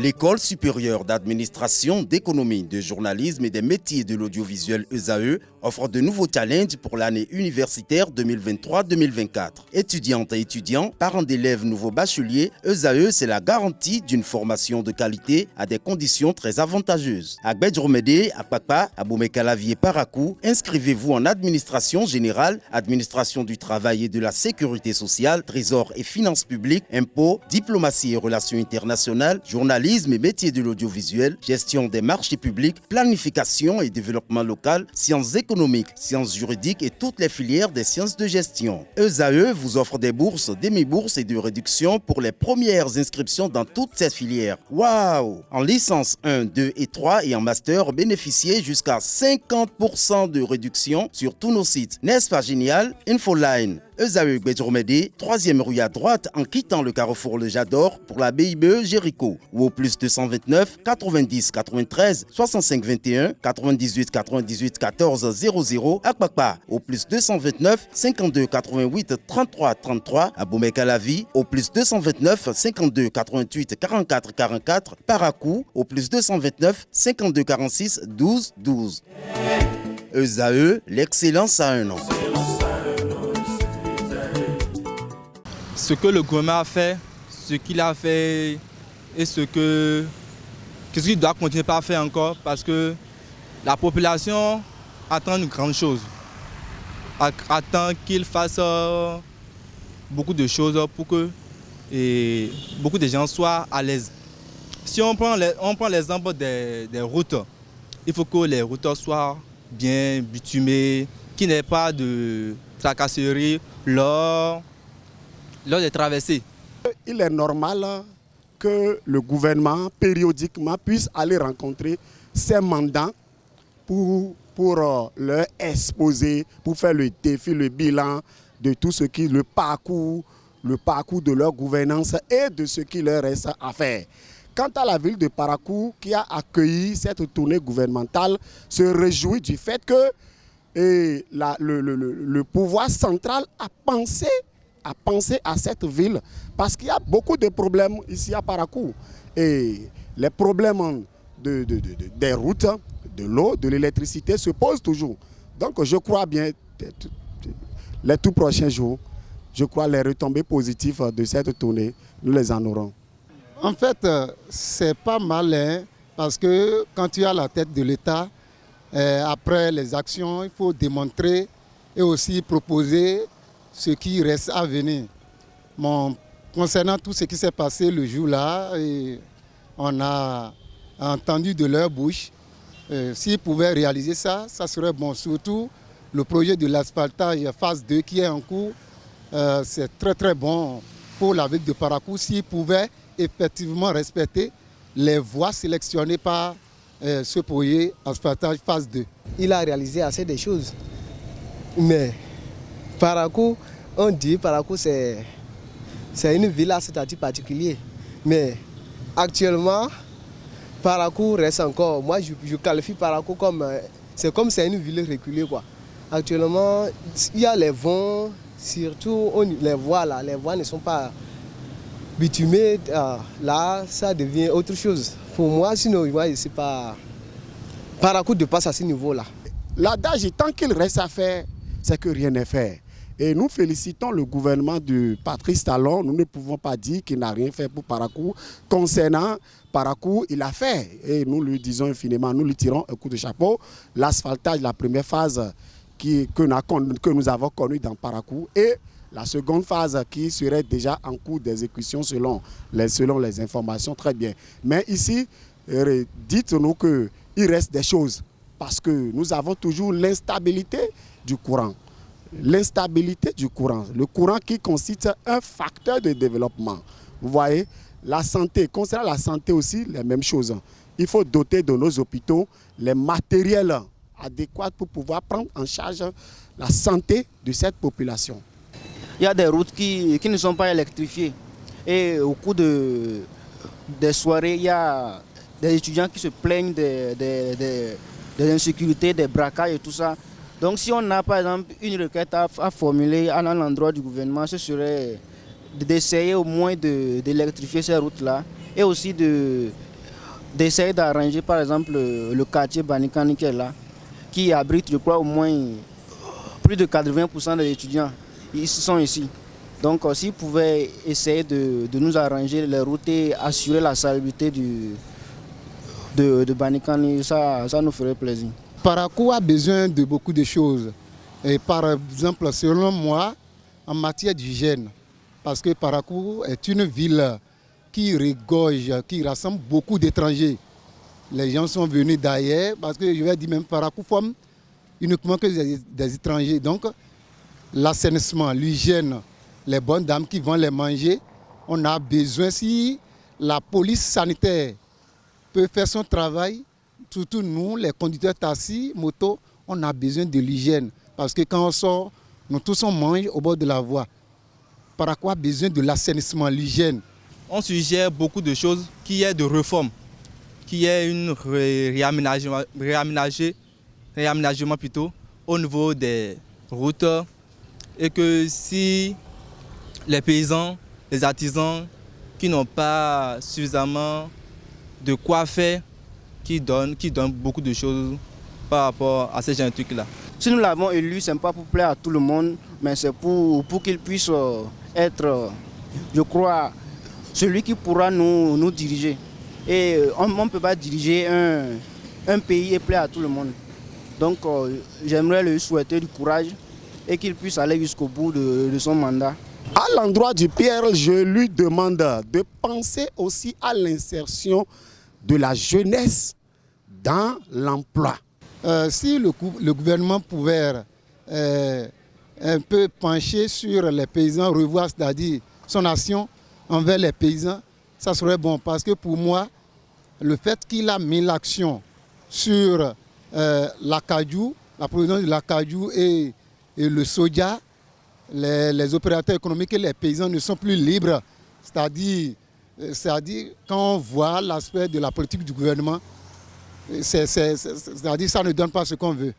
L'École supérieure d'administration, d'économie, de journalisme et des métiers de l'audiovisuel ESAE offre de nouveaux challenges pour l'année universitaire 2023-2024. Étudiantes et étudiants, parents d'élèves nouveaux bacheliers, ESAE, c'est la garantie d'une formation de qualité à des conditions très avantageuses. À Gbedjromede, à Papa, à Boumekalavi et Parakou, inscrivez-vous en administration générale, administration du travail et de la sécurité sociale, trésor et finances publiques, impôts, diplomatie et relations internationales, journalisme et métiers de l'audiovisuel, gestion des marchés publics, planification et développement local, sciences économiques, sciences juridiques et toutes les filières des sciences de gestion. ESAE vous offre des bourses, demi-bourses et de réductions pour les premières inscriptions dans toutes ces filières. Waouh! En licence 1, 2 et 3 et en master, bénéficiez jusqu'à 50% de réduction sur tous nos sites. N'est-ce pas génial? Infoline. ESAE Gbedjromede, 3e rue à droite en quittant le carrefour Le Jador pour la BIBE Jéricho ou au plus 229 90 93 65 21 98 98 14 00 à Kpakpa au plus 229 52 88 33 33 à Boumekalavi au plus 229 52 88 44 44 Parakou au plus 229 52 46 12 12. ESAE, l'excellence à un an. Ce que le gouvernement a fait, ce qu'il a fait et ce qu'il doit continuer à faire encore, parce que la population attend une grande chose, attend qu'il fasse beaucoup de choses pour que beaucoup de gens soient à l'aise. Si on prend l'exemple des routes, il faut que les routes soient bien bitumées, qu'il n'y ait pas de tracasserie lors des traversées. Il est normal que le gouvernement périodiquement puisse aller rencontrer ses mandats pour leur exposer, pour faire le défi, le bilan de tout ce qui le parcours de leur gouvernance et de ce qui leur reste à faire. Quant à la ville de Parakou qui a accueilli cette tournée gouvernementale, se réjouit du fait que le pouvoir central a pensé à cette ville parce qu'il y a beaucoup de problèmes ici à Parakou. Et les problèmes des routes, de l'eau, de l'électricité se posent toujours. Donc je crois bien, les tout prochains jours, je crois les retombées positives de cette tournée, nous les en aurons. En fait, c'est pas malin parce que quand tu es à la tête de l'État, après les actions, il faut démontrer et aussi proposer ce qui reste à venir. Bon, concernant tout ce qui s'est passé le jour-là, on a entendu de leur bouche. S'ils pouvaient réaliser ça, ça serait bon. Surtout le projet de l'asphaltage phase 2 qui est en cours, c'est très très bon pour la ville de Parakou. S'ils pouvaient effectivement respecter les voies sélectionnées par ce projet asphaltage phase 2. Il a réalisé assez de choses, mais Parakou, on dit Parakou c'est une ville à statut particulier. Mais actuellement, Parakou reste encore. Moi je qualifie Parakou comme c'est une ville reculée quoi. Actuellement, il y a les vents, surtout les voies ne sont pas bitumées. Là, ça devient autre chose. Pour moi, sinon, moi je ne sais pas. Parakou dépasse à ce niveau-là. L'adage, tant qu'il reste à faire, c'est que rien n'est fait. Et nous félicitons le gouvernement de Patrice Talon. Nous ne pouvons pas dire qu'il n'a rien fait pour Parakou. Concernant Parakou, il a fait. Et nous lui disons infiniment, nous lui tirons un coup de chapeau. L'asphaltage, la première phase que nous avons connue dans Parakou. Et la seconde phase qui serait déjà en cours d'exécution selon les informations. Très bien. Mais ici, dites-nous qu'il reste des choses. Parce que nous avons toujours l'instabilité du courant. L'instabilité du courant, le courant qui constitue un facteur de développement. Vous voyez, la santé, concernant la santé aussi, les mêmes choses. Il faut doter de nos hôpitaux les matériels adéquats pour pouvoir prendre en charge la santé de cette population. Il y a des routes qui ne sont pas électrifiées. Et au cours des soirées, il y a des étudiants qui se plaignent des insécurités, des braquages et tout ça. Donc si on a par exemple une requête à formuler à l'endroit du gouvernement, ce serait d'essayer au moins d'électrifier ces routes-là et aussi de d'essayer d'arranger par exemple le quartier Banikani qui est là, qui abrite, je crois, au moins plus de 80% des étudiants. Ils sont ici. Donc s'ils pouvaient essayer de nous arranger les routes et assurer la salubrité de Banikani, ça nous ferait plaisir. Parakou a besoin de beaucoup de choses. Et par exemple, selon moi, en matière d'hygiène, parce que Parakou est une ville qui regorge, qui rassemble beaucoup d'étrangers. Les gens sont venus d'ailleurs, parce que je vais dire même Parakou forme uniquement que des étrangers. Donc l'assainissement, l'hygiène, les bonnes dames qui vont les manger, on a besoin, si la police sanitaire peut faire son travail, surtout nous, les conducteurs taxis, motos, on a besoin de l'hygiène. Parce que quand on sort, nous tous on mange au bord de la voie. Parakou a besoin de l'assainissement, l'hygiène. On suggère beaucoup de choses, qu'il y ait de réformes, qu'il y ait un réaménagement plutôt au niveau des routes, et que si les paysans, les artisans qui n'ont pas suffisamment de quoi faire, qui donnent beaucoup de choses par rapport à ces gens de trucs-là. Si nous l'avons élu, ce n'est pas pour plaire à tout le monde, mais c'est pour qu'il puisse être, je crois, celui qui pourra nous diriger. Et on ne peut pas diriger un pays et plaire à tout le monde. Donc j'aimerais lui souhaiter du courage et qu'il puisse aller jusqu'au bout de son mandat. À l'endroit du Pierre, je lui demande de penser aussi à l'insertion de la jeunesse dans l'emploi. Si le gouvernement pouvait un peu pencher sur les paysans, revoir, c'est-à-dire son action envers les paysans, ça serait bon. Parce que pour moi, le fait qu'il a mis l'action sur l'acajou, la production de l'acajou et le soja, les opérateurs économiques et les paysans ne sont plus libres. C'est-à-dire quand on voit l'aspect de la politique du gouvernement, c'est-à-dire ça ne donne pas ce qu'on veut.